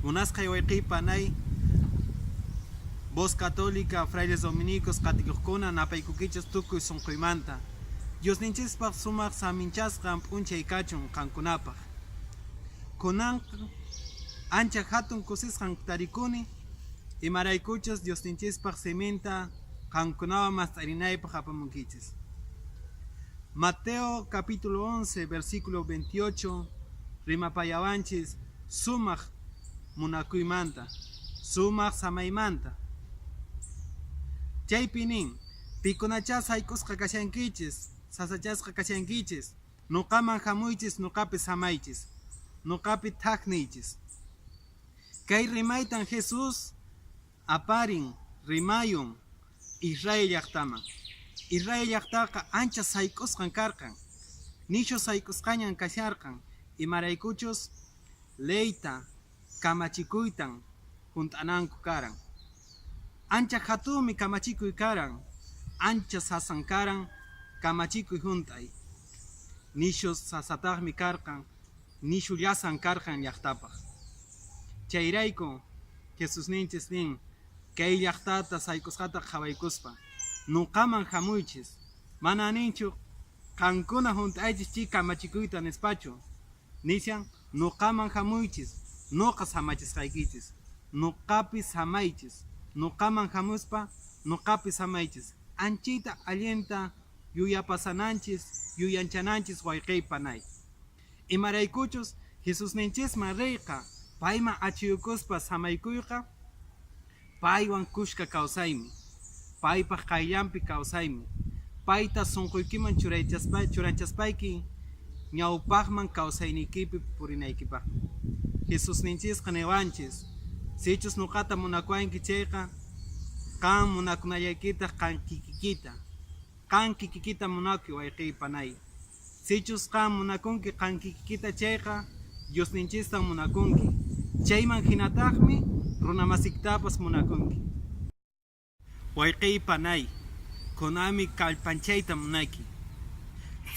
Munasqa wayqipanay Voz Católica, Frailes Dominicos, Catequikuna, napaykukichas tukuy sunquymanta. Diosninchispaq sumaq saminchasqa p'unchay kachun qankunapaq. Kunanqa ancha hatun kusisqan tarikuni, imaraykuchus Diosninchispaq siminta qankunawan mast'arinaypaq apamunkichis. Mateo capítulo 11, versículo 28, rimapayawanchis sumaq munakuymanta, sumaq samaymanta. Chaypi nin, pikunachas haykusqa kashankichis, sasachasqa kashankichis, nuqaman hamuychis, nuqapi samaychis, nuqapi thaqniychis. Kay rimaytan Jesús aparin rimayun Israel llaqtaman. Israel llaqtaqa ancha saykusqan karqan, nishu saykusqañan kasharqan, imaraykuchus leyta kamachikuytan hunt'ananku karan. Ancha hatunmi kamachikuy karan, ancha sasan karan kamachikuy hunt'ay. Nishu sasataqmi karqan, nishu llasan karqan llaqtapaq. Chayrayku Jesús ninchis nin, kay llaqtata saykusqata qhawaykuspa, nuqaman hamuychis, mana ninchu qankuna hunt'aychis chi kamachikuyta nispachu, nishan nuqaman hamuychis, nuqa samachisqaykichis, nuqapi samaychis, nuqaman hamuspa, nuqapi samaychis, anchita allinta yuyapasananchis, yuyanchananchis wayqiypanay. Imaraykuchus Jesús ninchisman riyqa, payman achiyukuspa samaykuyqa, paywan kushka kawsaymi, paypaq qayllanpi kawsaymi, payta sunquykiman churanchaspayki, ñawpaqman kawsayniykipi purinaykipaq. Jesús ninchisqa niwanchis, sichus nuqata munakuanki chayqa, qan munakunallaykitaq qan kikikita munakuy wayqiypanay. Sichus qan munakunki qan kikikita chayqa, Dios ninchistan munakunki. Chayman hinataqmi runamasiytapas munakunki. Wayqiypanay, kunami kallpanchayta munayki.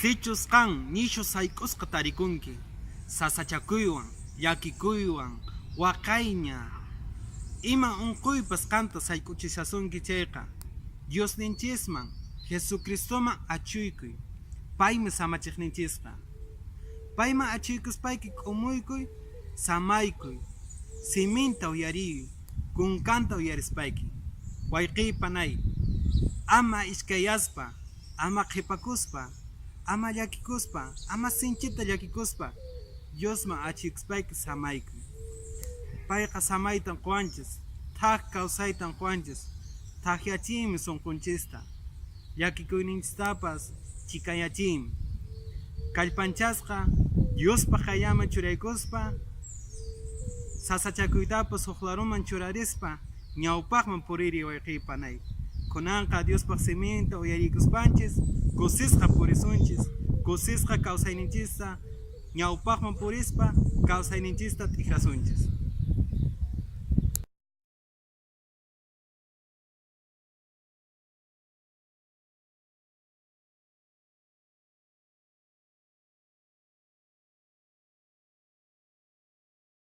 Sichus qan nishu saykusqa tarikunki, sasachakuywan, llakikuywan, waqayña, ima unquypas qanta saykuchisasunki chayqa, Dios ninchisman, Jesucristoman achuykuy, paymi samachiqninchisqa. Payman achuykuspayki k'umuykuy, samaykuy, siminta uyariyuy, kunkanta uyarispayki. Wayqiypanay, ama iskayaspa, ama qhipakuspa, ama llakikuspa, ama sinchita llakikuspa, Diosman achiykuspayki samaykuy. Payqa samaytan quwanchis, thaq kawsaytan quwanchis, thaqyachiymi sunqunchista, llakikuyninchistapas chikayachiymi. Kallpanchasqa Diospaq qayllaman churaykuspa, sasachakuytapas huqlaruman churarispa, ñawpaqman puririy wayqiypanay. Kunanqa Diospaq siminta uyarikuspanchis, kusisqa purisunchis, kusisqa kawsayninchista ñawpaqman purispa, kawsayninchista tikrasunchis.